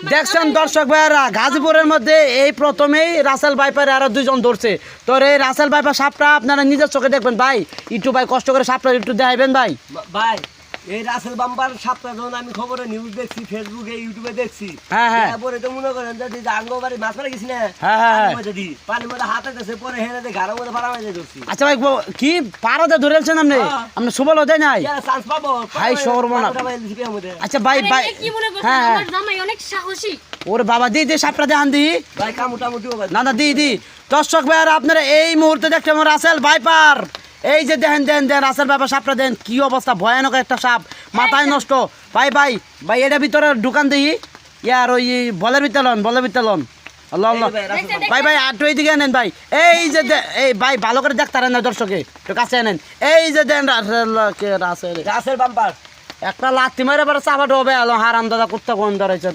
দেখছেন দর্শক ভাইয়ারা, গাজীপুরের মধ্যে এই প্রথমেই রাসেল ভাইপার আরো দুইজন ধরছে। তো এই রাসেল ভাইপার সাপটা আপনারা নিজের চোখে দেখবেন ভাই, একটু ভাই কষ্ট করে সাপটা একটু দেখাইবেন ভাই। ভাই এই রাসেল বাম্পার সাপটা যখন আমি খবরে নিউজ দেখছি, ফেসবুকে ইউটিউবে দেখছি, হ্যাঁ হ্যাঁ পরে তো মনে করেন যে আঙ্গো বাড়ি মাছ মারা গেছি না, হ্যাঁ হ্যাঁ পানির মধ্যে হাতে গেছে, পরে হেনে ঘাড়ের মধ্যে পাড়া মাঝে ধরছি। আচ্ছা ভাই কি পাড়াতে ধরেছেন আপনি? আপনি সুবল দেয় নাই? চান্স পাবো হাই সর্বনাশ। আচ্ছা ভাই ভাই হ্যাঁ হ্যাঁ অনেক সাহসী। ওরে বাবা দি দি সাপটা দেখান দি ভাই কামুটামুটি না না দি দি। দর্শক ভাইয়ারা আপনারা এই মুহূর্তে দেখতে আমার রাসেল ভাইপার, এই যে দেখেন দেন দেন রাসেল ভাইপার সাপটা দেন, কি অবস্থা, ভয়ানক একটা সাপ, মাথায় নষ্ট। ভাই ভাই ভাই এটা ভিতরে ঢুকান দিই, ইয়ার ওই বলের ভিতলন আল্লাহ আল্লাহ। ভাই ভাই আটু এইদিকে নেন ভাই, এই যে এই ভাই ভালো করে দেখতারেন না দর্শকে, একটু কাছে নেন, এই যে দেন রাসেল রাসেল বাম্পার একটা লাথি মারে চাপা ঢোবে হারাম দাদা কুত্তা কোন ধরেছে।